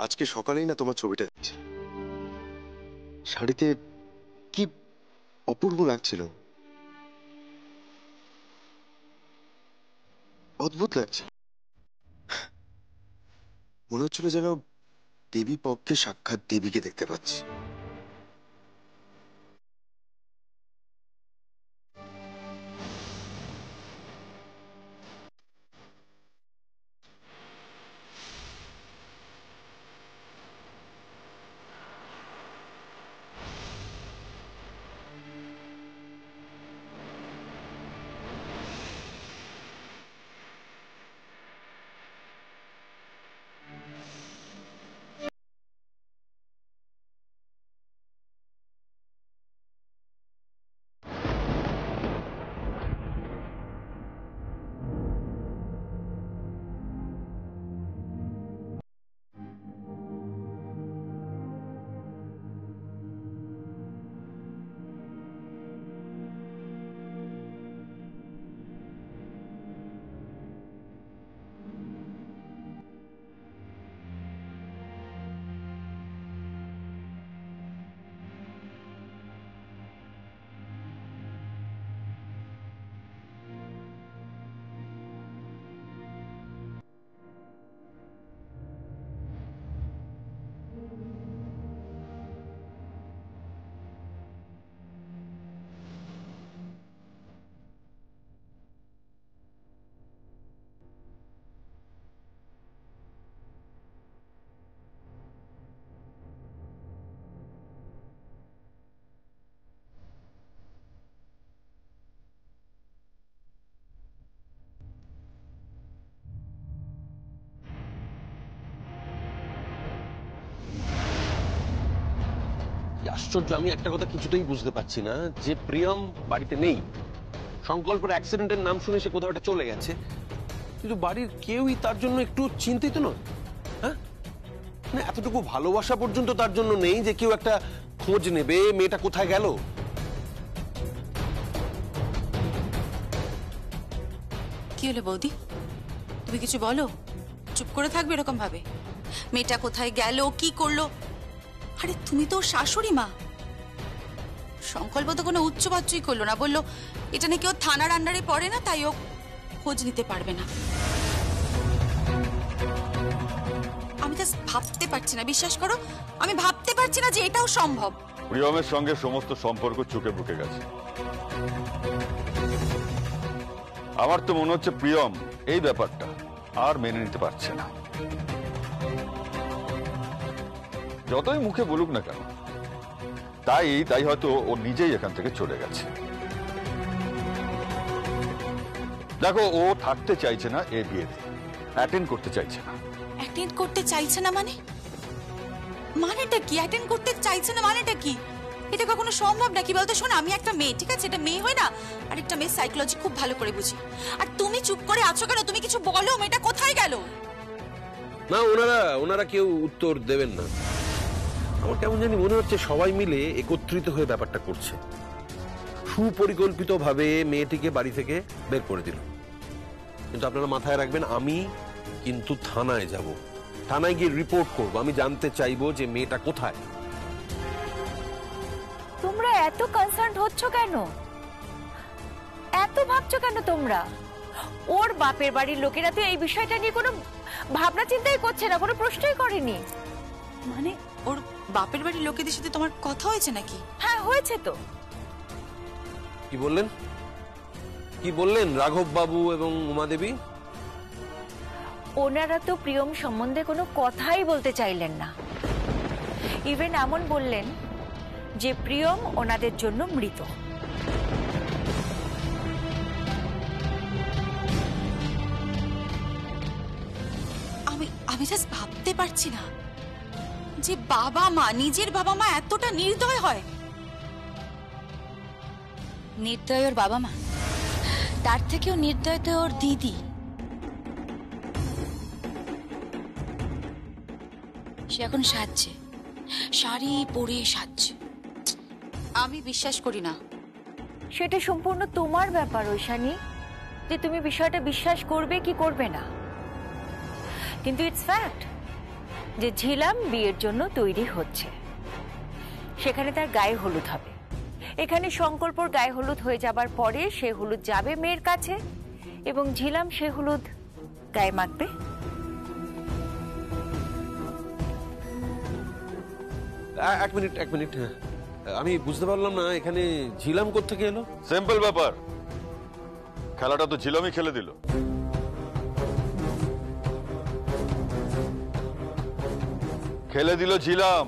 আজকে সকালেই না তোমার ছবিটা দেখছি, শাড়িতে কি অপূর্ব লাগছিল, অদ্ভুত লাগছে। মনে হচ্ছিল যেন দেবী পক্ষে সাক্ষাৎ দেবীকে দেখতে পাচ্ছি। আশ্চর্য, আমি একটা কথা কিছুতেই বুঝতে পারছি না যে প্রিয়ম বাড়িতে নেই, সংকল্পের অ্যাক্সিডেন্টের নাম শুনে সে কোথাও একটা চলে গেছে, কিন্তু বাড়ির কেউই তার জন্য একটু চিন্তিত নয়। হ্যাঁ, মানে এতটুকু ভালোবাসা পর্যন্ত তার জন্য নেই যে কেউ একটা খোঁজ নেবে মেয়েটা কোথায় গেল। কি হলো বৌদি, তুমি কিছু বলো? চুপ করে থাকবে এরকম ভাবে? মেয়েটা কোথায় গেল, কি করলো? আরে তুমি তো ওর শাশুড়ি মা। সংকল্প তো কোনো উচ্চবাচ্যই করলো না, বললো এটা নাকি ও থানার আন্ডারে পড়ে না, তাই ও খোঁজ নিতে পারবে না। আমি জাস্ট ভাবতে পারছি না, বিশ্বাস করো আমি ভাবতে পারছি না যে এটাও সম্ভব। প্রিয়মের সঙ্গে সমস্ত সম্পর্ক চুকে বুকে গেছে। আমার তো মনে হচ্ছে প্রিয়ম এই ব্যাপারটা আর মেনে নিতে পারছে না। যতই মুখে বলুক না কেন, তাই হয়তো ও নিজেই এখান থেকে চলে গেছে। দেখো, ও থাকতে চাইছে না এই বিয়েতে, অ্যাটেন্ড করতে চাইছে না। অ্যাটেন্ড করতে চাইছে না মানে? মানেটা কি অ্যাটেন্ড করতে চাইছে না মানেটা কি? এটা কখনো সম্ভব নাকি বলতো? শোন, আমি একটা মেয়ে, ঠিক আছে, এটা মেয়ে হয় না, আর একটা মেয়ে সাইকোলজি খুব ভালো করে বুঝি। আর তুমি চুপ করে আছো কেন? তুমি কিছু বলো, মেয়েটা কোথায় গেল? না, ওনারা কেউ উত্তর দেবেন না। আমার কেমন জানি মনে হচ্ছে সবাই মিলে একত্রিত হয়ে ব্যাপারটা করছে, সুপরিকল্পিত ভাবে মেয়েটিকে বাড়ি থেকে বের করে দিল। কিন্তু আপনারা মাথায় রাখবেন, আমি কিন্তু থানায় যাব, থানায় গিয়ে রিপোর্ট করব। আমি জানতে চাইবো যে মেয়েটা কোথায়। তোমরা এত কনসার্ন হচ্ছ কেন? এত ভাবছো কেন তোমরা? ওর বাপের বাড়ির লোকেরা তো এই বিষয়টা নিয়ে কোনো ভাবনা চিন্তাই করছে না, কোনো প্রশ্নই করেনি। মানে ওর বাপের বাড়ির লোকেদের সাথে তোমার কথা হয়েছে নাকি? হ্যাঁ, হয়েছে তো। কি বললেন রাঘব বাবু এবং উমা দেবী? ওনারা তো প্রিয়ম সম্বন্ধে কোনো কথাই বলতে চাইলেন না। ইভেন এমন বললেন যে প্রিয়ম ওনাদের জন্য মৃত। আমি জাস্ট ভাবতে পারছি না যে বাবা মা, নিজের বাবা মা এতটা নির্দয় হয়। নির্দয় ওর বাবা মা, তার থেকেও নির্দয় তো ওর দিদি। সে এখন সাজছে, শাড়ি পরে সাজছে। আমি বিশ্বাস করি না। সেটা সম্পূর্ণ তোমার ব্যাপার ঐশানী, যে তুমি বিষয়টা বিশ্বাস করবে কি করবে না। কিন্তু ইটস ফ্যাক্ট, যে ঝিলাম বিয়ের জন্য তৈরি হচ্ছে, সেখানে তার গায়ে হলুদ হবে। এখানে সংকল্পর গায়ে হলুদ হয়ে যাবার পরে সে হলুদ যাবে মেয়ের কাছে এবং ঝিলাম সে হলুদ গায়ে মাখবে। এক মিনিট আমি বুঝতে পারলাম না, এখানে ঝিলাম কোত্থেকে এলো? সিম্পল ব্যাপার, খেলাটা তো ঝিলামই খেলে দিল। খেলে দিল ঝিলাম,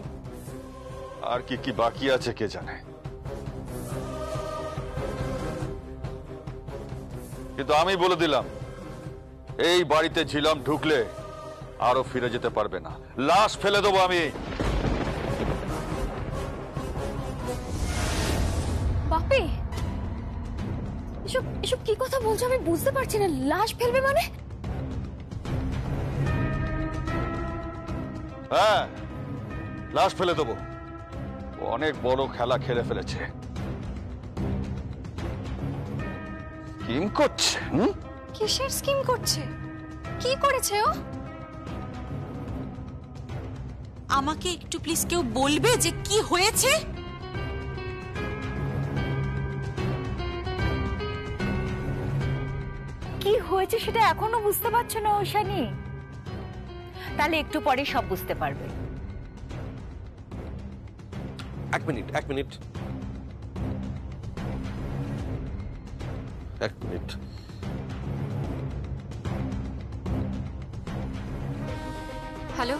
আর কি কি বাকি আছে কে জানে। কিন্তু আমি বলে দিলাম, এই বাড়িতে ঝিলাম ঢুকলে আরো ফিরে যেতে পারবে না, লাশ ফেলে দেবো আমি। বাপি, এসব এসব কি কথা বলছো আমি বুঝতে পারছি না। লাশ ফেলবে মানে? হ্যাঁ, লাশ ফেলে দেবো। ও অনেক বড় খেলা খেলে ফেলেছে, স্কিম করছে। কিসের স্কিম করছে? কি করেছে ও? আমাকে একটু প্লিজ কেউ বলবে যে কি হয়েছে? কি হয়েছে সেটা এখনো বুঝতে পারছো না ঐশানী? তাহলে একটু পরে সব বুঝতে পারবে। এক মিনিট হ্যালো,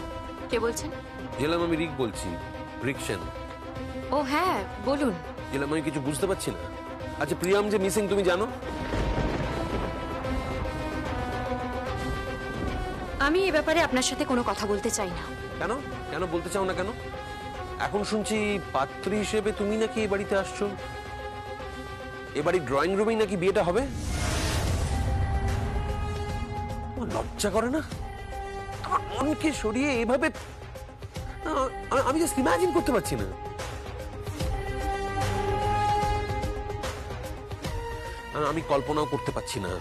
কে বলছেন? ঝিলাম, আমি রিক বলছি, রিক সেন। ও হ্যাঁ, বলুন। ঝিলাম, আমি কিছু বুঝতে পারছি না। আচ্ছা, প্রিয়াম যে মিসিং তুমি জানো? আমি এই ব্যাপারে আপনার সাথে কোনো কথা বলতে চাই না। কেন কেন বলতে চাও না কেন? এখন শুনছি পাত্রী হিসেবে তুমি নাকি এই বাড়িতে আসছো, এ বাড়ির ড্রয়িং রুমেই নাকি বিয়েটা হবে। তোমার লজ্জা করে না? তোমার মনকে সরিয়ে এভাবে আমি জাস্ট ইমাজিন করতে পারছি না। আমি কল্পনাও করতে পারছি না।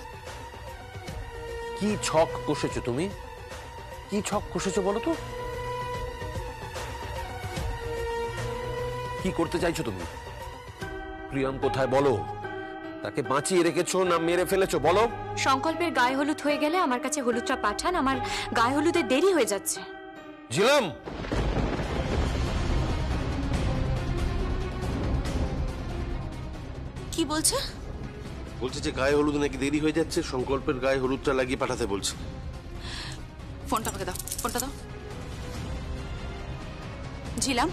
কি ছক কষেছো তুমি? কি ছক কষেছো বলো তো? কি করতে চাইছো তুমি? প্রিয়ম কোথায় বলো? তাকে বাঁচিয়ে রেখেছো না মেরে ফেলেছো বলো? সংকল্পের গায়ে হলুদ হয়ে গেলে আমার কাছে হলুদটা পাঠান, আমার গায়ে হলুদের দেরি হয়ে যাচ্ছে। ঝিলাম, কি বলছে? বলছে যে গায়ে হলুদ নাকি দেরি হয়ে যাচ্ছে, সংকল্পের গায়ে হলুদটা লাগিয়ে পাঠাতে বলছে। ফোনটা আমাকে দাও, ফোনটা দাও। ঝিলাম,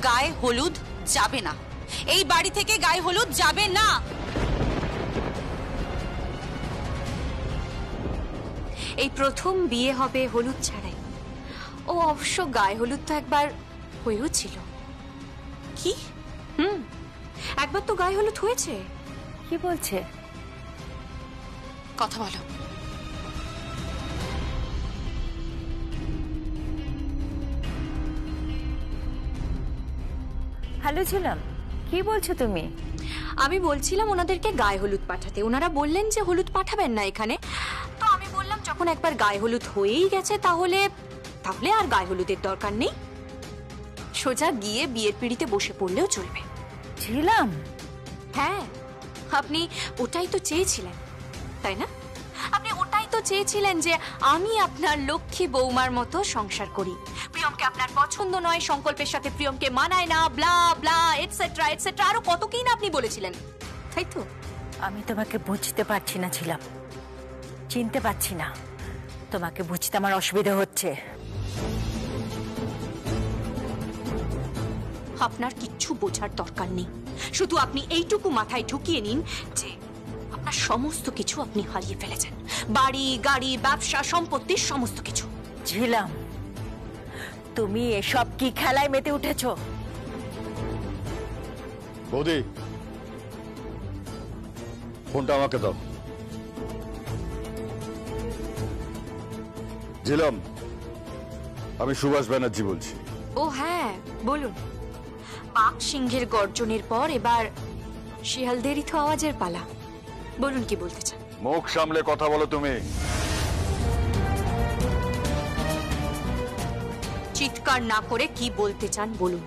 গায়ে হলুদ যাবে না, এই বাড়ি থেকে গায়ে হলুদ যাবে না। এই প্রথম বিয়ে হবে হলুদ ছাড়াই। ও অবশ্য গায়ে হলুদ তো একবার হয়েও ছিল। কি? একবার তো গায়ে হলুদ হয়েছে। কি বলছে? কথা বলো। হ্যালো ঝিলাম, কি বলছো তুমি? আমি বলছিলাম ওনাদেরকে গায়ে হলুদ পাঠাতে, ওনারা বললেন যে হলুদ পাঠাবেন না এখানে। তো আমি বললাম যখন একবার গায়ে হলুদ হয়েই গেছে তাহলে তাহলে আর গায়ে হলুদের দরকার নেই, সোজা গিয়ে বিয়ের পিঁড়িতে বসে পড়লেও চলবে। ঝিলাম, হ্যাঁ, আপনি ওটাই তো চেয়েছিলেন, তাই না? আপনি ওটাই তো চেয়েছিলেন যে আমি আপনার লক্ষ্মী বৌমার মতো সংসার করি। প্রিয়মকে আপনার পছন্দ নয়, সংকল্পের সাথে প্রিয়মকে মানায় না, ব্লা ব্লা এটসেট্রা এটসেট্রা, আরো কত কি না আপনি বলেছিলেন, তাই তো? আমি তোমাকে বুঝতে পারছি না ঝিলাম, চিনতে পারছি না। তোমাকে বুঝতে আমার অসুবিধা হচ্ছে। আপনার কিচ্ছু বোঝার দরকার নেই, শুধু আপনি এইটুকু মাথায় ঢুকিয়ে নিন যে আপনার সমস্ত কিছু আপনি হারিয়ে ফেলেছেন, বাড়ি গাড়ি ব্যবসা সম্পত্তির সমস্ত কিছু। ঝিলাম, তুমি এসব কি খেলায় মেতে উঠেছো? বৌদি, ফোনটা আমাকে দাও। ঝিলাম, আমি সুভাষ ব্যানার্জি বলছি। ও হ্যাঁ, বলুন। বাঘ সিংহের গর্জনের পর এবার শিয়ালদেরই তো আওয়াজের পালা। বলুন, কি বলতে চান? মুখ সামলে কথা বলো তুমি। চিৎকার না করে কি বলতে চান বলুন।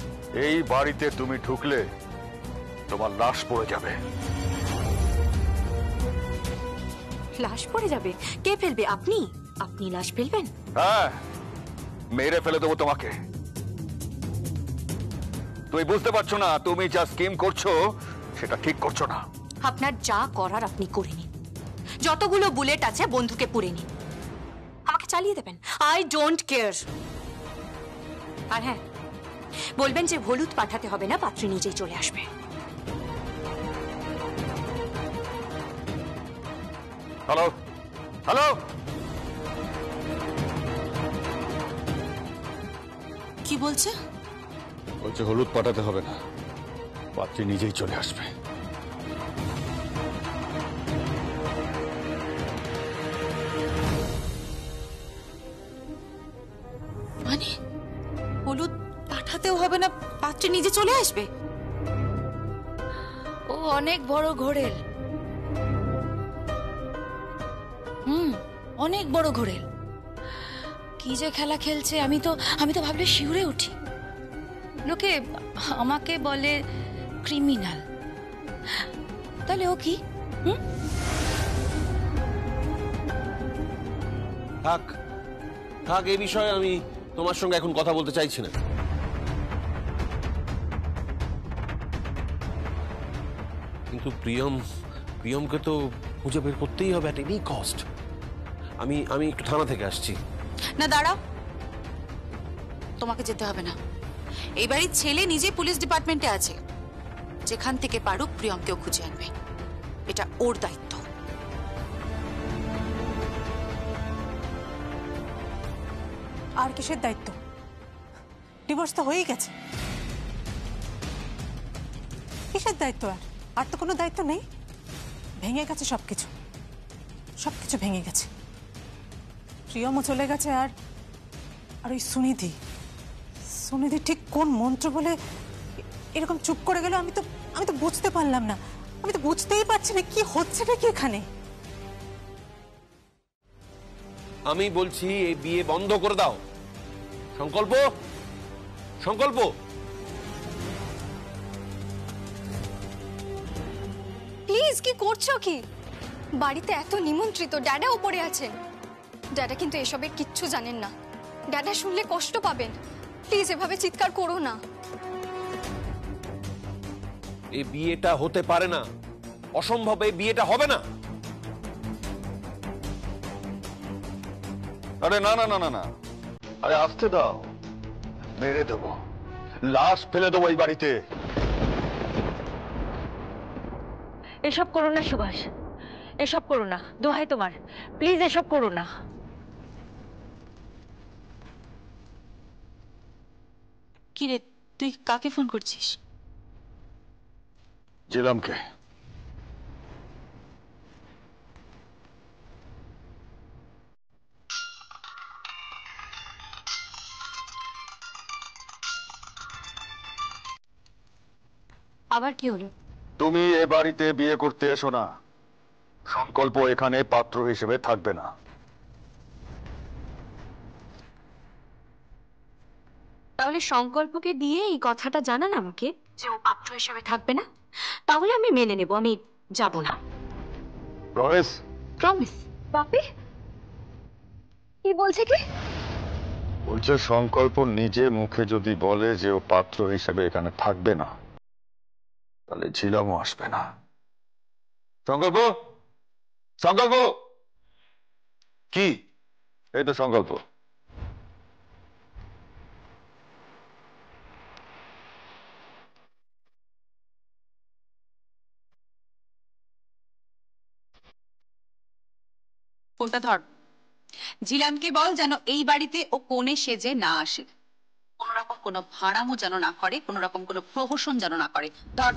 এই বাড়িতে তুমি ঢুকলে তোমার লাশ পড়ে যাবে। লাশ পড়ে যাবে? কে ফেলবে? আপনি? আপনি লাশ ফেলবেন? হ্যাঁ, মেরে ফেলে দেবো তোমাকে। তুমি বুঝতে পারছো না তুমি যা স্কিম করছো সেটা ঠিক করছো না। আপনার যা করার আপনি করে নিন। যতগুলো বুলেট আছে বন্ধুকে পুড়ে নিন, আমাকে চালিয়ে দেবেন। I don't care. আর হ্যাঁ, বলবেন যে হলুদ পাঠাতে হবে না, পাত্রী নিজেই চলে আসবে। হ্যালো হ্যালো, কি বলছে? বলছে হলুদ পাঠাতে হবে না, পাত্রী নিজেই চলে আসবে। মানে হলুদ পাঠাতেও হবে না, পাত্রী নিজে চলে আসবে? ও অনেক বড় ঘোরেল। অনেক বড় ঘোরেল। কি যে খেলা খেলছে, আমি তো ভাবলে শিউরে উঠি। লোকে আমাকে বলে ক্রিমিনাল, তাহলে ও কি? থাক থাক, এই বিষয়ে আমি তোমার সঙ্গে এখন কথা বলতে চাইছি না। কিন্তু প্রিয়মকে তো খুঁজে বের করতেই হবে অ্যাট এনি কস্ট। আমি একটু থানা থেকে আসছি। না দাঁড়াও, তোমাকে যেতে হবে না। এই বাড়ির ছেলে নিজে পুলিশ ডিপার্টমেন্টে আছে, যেখান থেকে পারুক প্রিয়মকেও খুঁজে আনবে। এটা ওর দায়িত্ব। আর কিসের দায়িত্ব? ডিভোর্স তো হয়েই গেছে। কিসের দায়িত্ব? আর তো কোনো দায়িত্ব নেই। ভেঙে গেছে সবকিছু, সবকিছু ভেঙে গেছে। প্রিয়মও চলে গেছে। আর ওই সুনিধি ঠিক কোন মন্ত্র বলে এরকম চুপ করে গেল, আমি তো বুঝতে পারলাম না। আমি তো বুঝতেই পারছি না কি হচ্ছে নাকি এখানে। আমি বলছি এই বিয়ে বন্ধ করে দাও। সংকল্প, সংকল্প। প্লিজ, কি করছো কি? বাড়িতে এত নিমন্ত্রিত, ড্যাডা উপরে আছেন। ড্যাডা কিন্তু এসবের কিচ্ছু জানেন না। ড্যাডা শুনলে কষ্ট পাবেন। প্লিজ এভাবে চিৎকার করো না। এই বিয়েটা হতে পারে না, অসম্ভব। এই বিয়েটা হবে না। আরে না না না না না, আরে আসতে দাও, মেরে দেবো, লাশ ফেলে দেবো এই বাড়িতে। এসব করো না সুভাষ, এসব করো না, দোহাই তোমার, প্লিজ এসব করো না। কি রে, তুই কাকে ফোন করছিস? জিলামকে। আবার কি হলো? তুমি এ বাড়িতে বিয়ে করতে এসো না, সংকল্প এখানে পাত্র হিসেবে থাকবে না। তাহলে সংকল্পকে দিয়ে এই কথাটা জানান আমাকে যে ও পাত্র হিসেবে থাকবে না, তাহলে আমি মেনে নেব, আমি যাব না। প্রমিস? প্রমিস। বাপি কি বলছে কি? বলছে সংকল্প নিজে মুখে যদি বলে যে ও পাত্র হিসেবে এখানে থাকবে না, তাহলে ঝিলামও আসবে না। সংকল্প, সংকল্প। কি? এই তো সংকল্প। ফোনটা ধর। জিলানকে বল যেন এই বাড়িতে ও কোণে সেজে না আসে, কোন রকম কোনো ভাড়ামো যেন না করে, কোন রকম কোনো প্রহসন যেন না করে। ধর।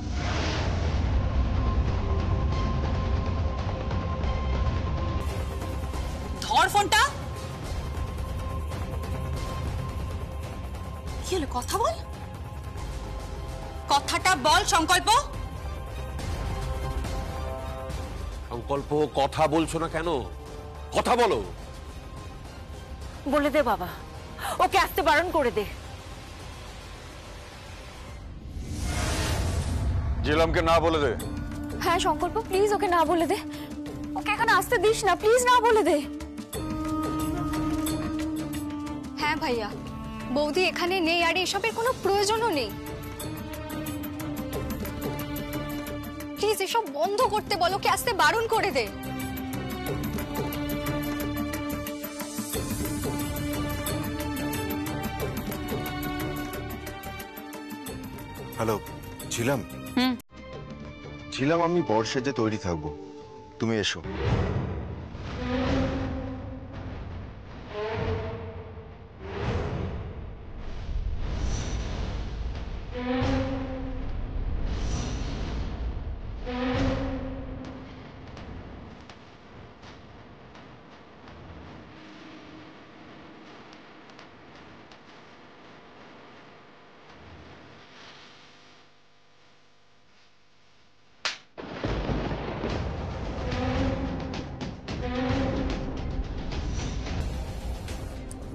ধর ফোনটা। কি হলো? কথা বল, কথাটা বল সংকল্প। সংকল্প, কথা বলছো না কেন? কথা বলো। বলে দে বাবা, ওকে আসতে বারণ করে দে। ঝিলামকে না বলে দে। হ্যাঁ সংকল্প, প্লিজ ওকে না বলে দে। ওকে এখানে আসতে দিস না, প্লিজ না বলে দে। হ্যাঁ ভাইয়া, বৌদি এখানে নেই আর এসবের কোনো প্রয়োজনও নেই। প্লিজ এসব বন্ধ করতে বলো, ওকে আসতে বারণ করে দে। হ্যালো ঝিলাম। ঝিলাম, আমি বর্ষাতে তৈরি থাকবো, তুমি এসো।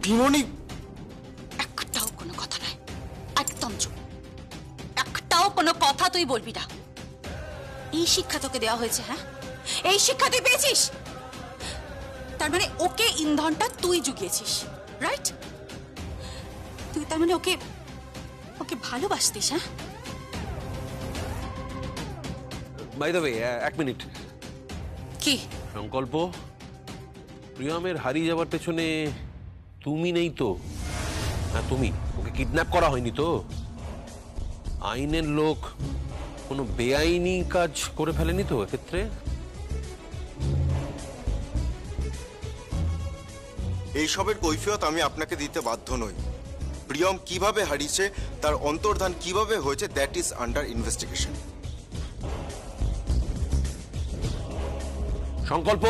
পিমনি, একটাও কোনো কথা নয়, একদম চুপ। একটাও কোনো কথা তুই বলবি না। এই শিক্ষা তোকে দেওয়া হয়েছে? হ্যাঁ, এই শিক্ষা তুই পেয়েছিস? তার মানে ওকে ইন্ধনটা তুই জুগিয়েছিস, রাইট? তুই তার মানে ওকে ওকে ভালোবাসতিস? হ্যাঁ, বাই দ্য ওয়ে, 1 মিনিট। কি সংকল্প, প্রিয়মের হারিয়ে যাওয়ার পেছনে তুমি নেই তো? হ্যাঁ তুমি। ওকে কিডন্যাপ করা হয়নি তো? আইনের লোক কোনো বেআইনি কাজ করে ফেলেনি তো এক্ষেত্রে? এইসবের কৈফিয়ত আমি আপনাকে দিতে বাধ্য নই। প্রিয়ম কিভাবে হারিয়েছে, তার অন্তর্ধান কিভাবে হয়েছে, দ্যাট ইজ আন্ডার ইনভেস্টিগেশন। সংকল্প,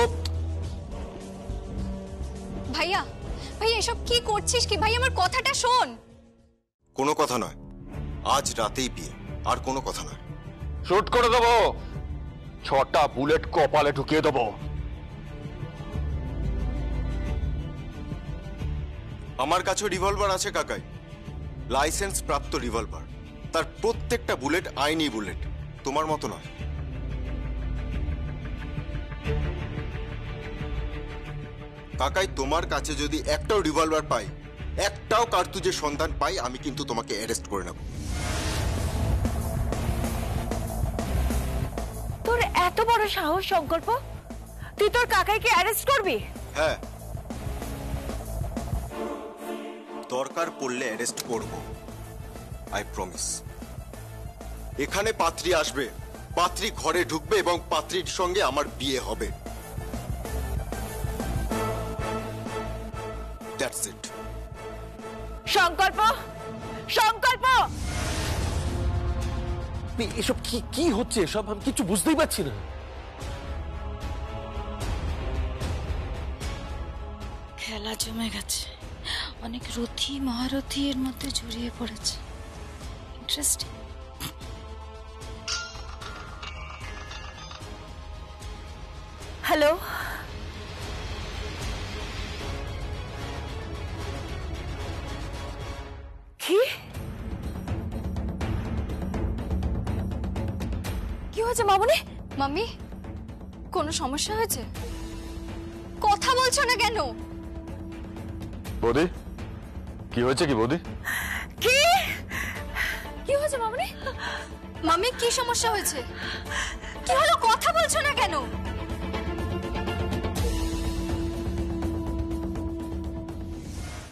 ভাইয়া, ভাইয়া এসব কি করছিস কি? ভাই আমার কথাটা শোন। কোনো কথা নয়, আজ রাতেই বিয়ে, আর কোনো কথা নয়। শুট করে দেবো, 6টা বুলেট কপালে ঢুকিয়ে দেবো। আমার কাছে রিভলভার আছে কাকাই, লাইসেন্স প্রাপ্ত রিভলভার। তার প্রত্যেকটা বুলেট আইনি বুলেট, তোমার মতো নয়। কাকাই, তোমার কাছে যদি একটাও রিভলভার পাই, একটাও কার্তুজের সন্ধান পাই, আমি কিন্তু তোমাকে অ্যারেস্ট করে নেব। তোর এত বড় সাহস সংকল্প, তুই তোর কাকাইকে অ্যারেস্ট করবি? হ্যাঁ, দরকার পড়লে অ্যারেস্ট করব, আই প্রমিস। এখানে পাত্রী আসবে, পাত্রী ঘরে ঢুকবে এবং পাত্রীর সঙ্গে আমার বিয়ে হবে। That's it. সংকল্প, সংকল্প! এসব কি কি হচ্ছে? এসব আমি কিছু বুঝতেই পারছি না। খেলা জমে গেছে, অনেক রথী মহারথী এর মধ্যে জড়িয়ে পড়েছে। ইন্টারেস্টিং। হ্যালো, কি কি হয়েছে মামুনি? মাম্মি, কোনো সমস্যা হয়েছে? কথা বলছো না কেন? বৌদি, কি হয়েছে কি বৌদি? কি কি হয়েছে মামুনি? মাম্মি কি সমস্যা হয়েছে? কি হলো, কথা বলছো না কেন?